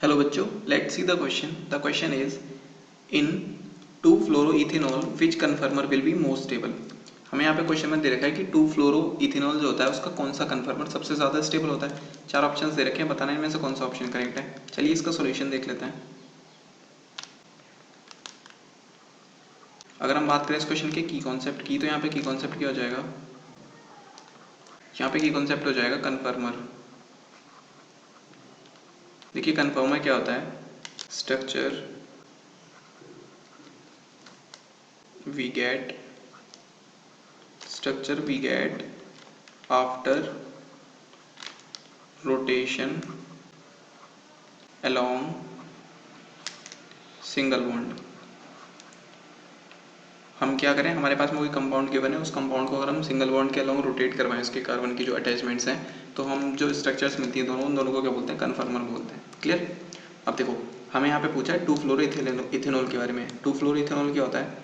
Hello बच्चों, let's see the question. The question is in 2-fluoroethanol which conformer will be most stable. हमें यहाँ पे question में दे रखा है कि 2-फ्लोरोइथेनॉल जो होता है उसका कौन सा कन्फर्मर सबसे ज़्यादा स्टेबल होता है। चार ऑप्शंस दे रखे हैं, बताने में से कौन सा ऑप्शन करेक्ट है। चलिए इसका सॉल्यूशन देख लेते हैं। अगर हम बात करें इस क्वेश्चन के की कॉन्सेप्ट की, तो यहाँ पे की कॉन्सेप्ट क्या हो जाएगा, यहाँ पे की कॉन्सेप्ट हो जाएगा कन्फर्मर। देखिए कन्फर्मर क्या होता है, structure we get after rotation along single bond। हम क्या करें, हमारे पास में कोई कंपाउंड गिवन है, उस कंपाउंड को अगर हम सिंगल बॉन्ड के अलोंग रोटेट करवाएं, उसके कार्बन की जो अटैचमेंट्स हैं, तो हम जो स्ट्रक्चर्स मिलती हैं दोनों, उन दोनों को क्या बोलते हैं, कन्फर्मर बोलते हैं। क्लियर। अब देखो हमें यहाँ पे पूछा है 2-फ्लोरोइथेनॉल के बारे में। 2-फ्लोरोइथेनॉल क्या होता है,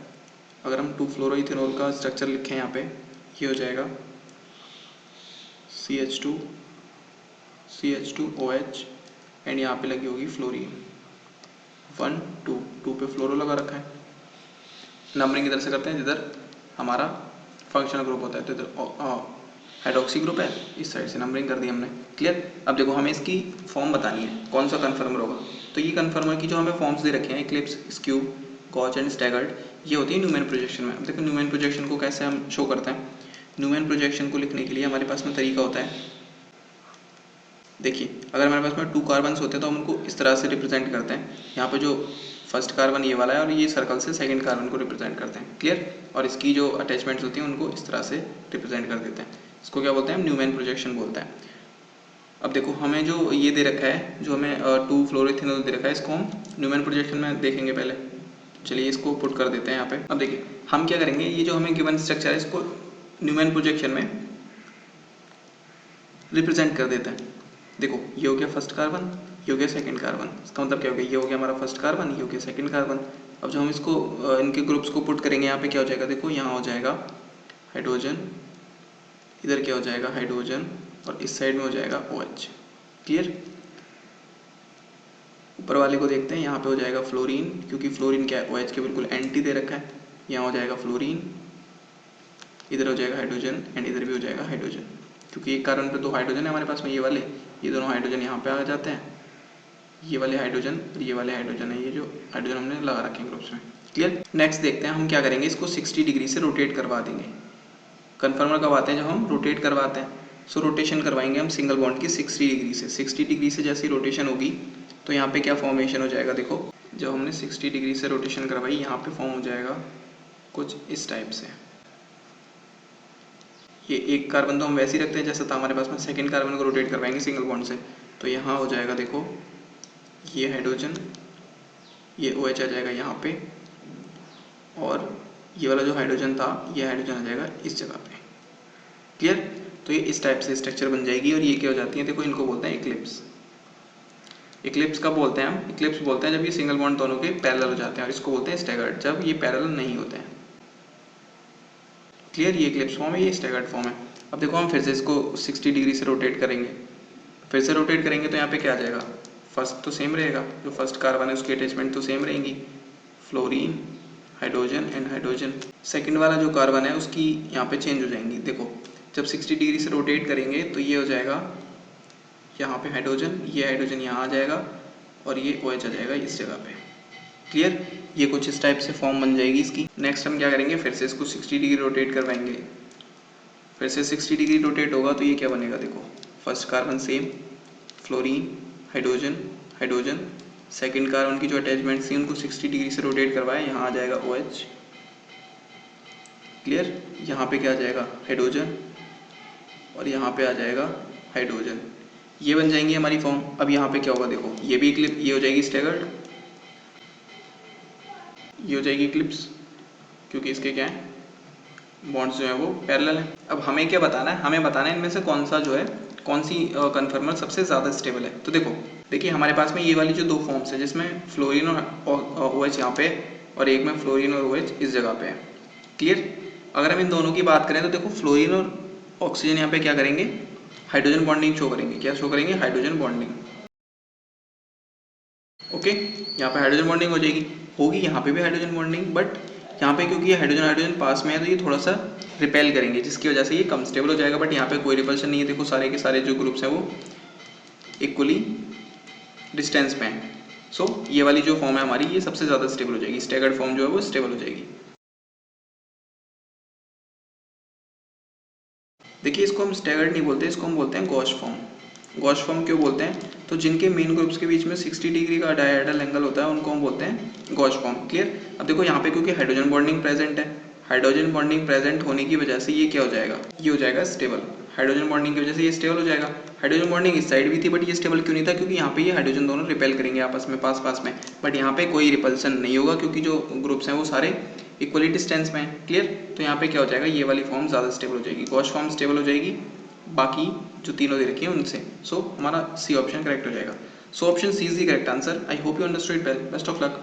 अगर हम 2-फ्लोरोइथेनॉल का स्ट्रक्चर लिखें यहाँ पे, ये हो जाएगा CH2OH एंड यहाँ पे लगी होगी फ्लोरीन 1 2 पे फ्लोरो लगा रखा है। नंबरिंग इधर से करते हैं जिधर हमारा फंक्शनल ग्रुप होता है, तो इधर हाइड्रोक्सी ग्रुप है, इस साइड से नंबरिंग कर दी हमने। क्लियर। अब देखो हमें इसकी फॉर्म बतानी है, कौन सा कन्फर्मर होगा। तो ये कन्फर्मर की जो हमें फॉर्म्स दे रखे हैं, इक्लिप्स, स्क्यूब, गॉच एंड स्टैगर्ड, ये होती है न्यूमैन प्रोजेक्शन में। अब देखो न्यूमैन प्रोजेक्शन को कैसे हम शो करते हैं। न्यूमैन प्रोजेक्शन को लिखने के लिए हमारे पास में तरीका होता है, देखिए अगर हमारे पास में 2 कार्बन्स होते हैं तो हम उनको इस तरह से रिप्रेजेंट करते हैं। यहाँ पे जो फर्स्ट कार्बन ये वाला है और ये सर्कल से सेकंड कार्बन को रिप्रेजेंट करते हैं। क्लियर। और इसकी जो अटैचमेंट्स होती हैं उनको इस तरह से रिप्रेजेंट कर देते हैं। इसको क्या बोलते हैं, न्यूमैन प्रोजेक्शन बोलते हैं। अब देखो हमें जो ये दे रखा है, जो हमें 2-फ्लोरोइथेनॉल दे रखा है, इसको हम न्यूमैन प्रोजेक्शन में देखेंगे पहले। चलिए इसको पुट कर देते हैं यहाँ पे। अब देखिए हम क्या करेंगे, ये जो हमें गिवन स्ट्रक्चर है इसको न्यूमैन प्रोजेक्शन में रिप्रेजेंट कर देते हैं। देखो ये हो गया फर्स्ट कार्बन, ये हो गया सेकंड कार्बन। इसका मतलब क्या हो गया, ये हो गया हमारा फर्स्ट कार्बन, ये हो गया सेकंड कार्बन। अब जो हम इसको इनके ग्रुप्स को पुट करेंगे यहाँ पे क्या हो जाएगा, देखो यहाँ हो जाएगा हाइड्रोजन, इधर क्या हो जाएगा हाइड्रोजन, और इस साइड में हो जाएगा OH। क्लियर। ऊपर वाले को देखते हैं, यहाँ पे हो जाएगा फ्लोरीन, क्योंकि फ्लोरीन क्या है, OH के बिल्कुल एंटी दे रखा है। यहाँ हो जाएगा फ्लोरीन, इधर हो जाएगा हाइड्रोजन एंड इधर भी हो जाएगा हाइड्रोजन, क्योंकि एक कार्बन पे 2 हाइड्रोजन है हमारे पास में, ये दोनों हाइड्रोजन यहाँ पे आ जाते हैं। ये वाले हाइड्रोजन और ये वाले हाइड्रोजन है, ये जो हाइड्रोजन हमने लगा रखे हैं ग्रुप्स में। क्लियर। नेक्स्ट देखते हैं हम क्या करेंगे, इसको 60 डिग्री से रोटेट करवा देंगे। कन्फर्मर कब आते हैं, जब हम रोटेट करवाते हैं। सो रोटेशन करवाएंगे हम सिंगल बॉन्ड की 60 डिग्री से। 60 डिग्री से जैसी रोटेशन होगी तो यहाँ पे क्या फॉर्मेशन हो जाएगा, देखो जब हमने 60 डिग्री से रोटेशन करवाई, यहाँ पे फॉर्म हो जाएगा कुछ इस टाइप से। ये एक कार्बन तो हम वैसे ही रखते हैं जैसा था हमारे पास में, सेकंड कार्बन को रोटेट करवाएंगे सिंगल बॉन्ड से, तो यहाँ हो जाएगा देखो ये हाइड्रोजन, ये OH आ जाएगा यहाँ पे, और ये वाला जो हाइड्रोजन था ये हाइड्रोजन आ जाएगा इस जगह पे। क्लियर। तो ये इस टाइप से स्ट्रक्चर बन जाएगी, और ये क्या हो जाती है, देखो इनको बोलते हैं इक्लिप्स। इक्लिप्स कब बोलते हैं हम, इक्लिप्स बोलते हैं जब ये सिंगल बॉन्ड दोनों के पैरेलल हो जाते हैं, और इसको बोलते हैं स्टैगर्ड जब ये पैरेलल नहीं होते हैं। क्लियर। ये इक्लिप्स फॉर्म है, ये स्टैगर्ड फॉर्म है। अब देखो हम फिर से इसको 60 डिग्री से रोटेट करेंगे, फिर से रोटेट करेंगे तो यहाँ पे क्या आ जाएगा, फर्स्ट तो सेम रहेगा, जो फर्स्ट कार्बन है उसकी अटैचमेंट तो सेम रहेंगी, fluorine, hydrogen and hydrogen. Second वाला जो कार्बन है उसकी यहाँ पे चेंज हो जाएंगी। देखो जब 60 डिग्री से रोटेट करेंगे तो ये हो जाएगा यहाँ पे हाइड्रोजन, ये हाइड्रोजन यहाँ आ जाएगा, और ये OH आ जाएगा इस जगह पे। क्लियर। ये कुछ इस टाइप से फॉर्म बन जाएगी इसकी। नेक्स्ट हम क्या करेंगे, फिर से इसको 60 डिग्री रोटेट करवाएंगे, फिर से 60 डिग्री रोटेट होगा तो ये क्या बनेगा, देखो first carbon same, fluorine, hydrogen, hydrogen, second carbon की जो अटैचमेंट थी उनको 60 डिग्री से रोटेट करवाए, यहाँ आ जाएगा OH। क्लियर। यहाँ पे क्या आ जाएगा हाइड्रोजन, और यहाँ पे आ जाएगा हाइड्रोजन। ये बन जाएंगी हमारी फॉर्म। अब यहाँ पे क्या होगा, देखो ये भी इक्लिप्स, ये हो जाएगी स्टैगर्ड, ये हो जाएगी इक्लिप्स, क्योंकि इसके क्या है बॉन्ड्स जो है वो पैरेलल है। अब हमें क्या बताना है, हमें बताना है इनमें से कौन सा जो है, कौन सी कन्फर्मर सबसे ज़्यादा स्टेबल है। तो देखिए हमारे पास में ये वाली जो 2 फॉर्म्स है जिसमें फ्लोरीन और OH यहाँ पे, और एक में फ्लोरीन और OH इस जगह पे है। क्लियर। अगर हम इन दोनों की बात करें तो देखो फ्लोरीन और ऑक्सीजन यहाँ पे क्या करेंगे, हाइड्रोजन बॉन्डिंग शो करेंगे। क्या शो करेंगे, हाइड्रोजन बॉन्डिंग। ओके, यहाँ पे हाइड्रोजन बॉन्डिंग हो जाएगी, होगी यहाँ पे भी हाइड्रोजन बॉन्डिंग, बट यहाँ पे क्योंकि ये हाइड्रोजन हाइड्रोजन पास में है तो ये थोड़ा सा रिपेल करेंगे, जिसकी वजह से ये कम स्टेबल हो जाएगा। बट यहाँ पे कोई रिपल्शन नहीं है, देखो सारे के सारे जो ग्रुप्स हैं वो इक्वली डिस्टेंस पे हैं। सो ये वाली जो फॉर्म है हमारी, ये सबसे ज़्यादा स्टेबल हो जाएगी, स्टैगर्ड फॉर्म जो है वो स्टेबल हो जाएगी। देखिए इसको हम स्टैगर्ड नहीं बोलते, इसको हम बोलते हैं गॉश फॉर्म। गॉश फॉर्म क्यों बोलते हैं, तो जिनके मेन ग्रुप्स के बीच में 60 डिग्री का डायहेड्रल एंगल होता है उनको हम बोलते हैं गॉश फॉर्म। क्लियर। अब देखो यहाँ पे क्योंकि हाइड्रोजन बॉन्डिंग प्रेजेंट है, हाइड्रोजन बॉन्डिंग प्रेजेंट होने की वजह से ये क्या हो जाएगा, ये हो जाएगा स्टेबल। हाइड्रोजन बॉन्डिंग की वजह से ये स्टेबल हो जाएगा। हाइड्रोजन बॉन्डिंग इस साइड भी थी बट ये स्टेबल क्यों नहीं था, क्योंकि यहाँ पे ये हाइड्रोजन दोनों रिपेल करेंगे आपस में पास पास में, बट यहाँ पे कोई रिपल्सन नहीं होगा क्योंकि जो ग्रुप्स हैं वो सारे इक्वली डिस्टेंस में है। क्लियर। तो यहाँ पे क्या हो जाएगा, ये वाली फॉर्म ज़्यादा स्टेबल हो जाएगी, गॉश फॉर्म स्टेबल हो जाएगी बाकी जो तीनों दे रखी है उनसे। सो हमारा सी ऑप्शन करेक्ट हो जाएगा। So option C is the correct answer. I hope you understood well. Best of luck.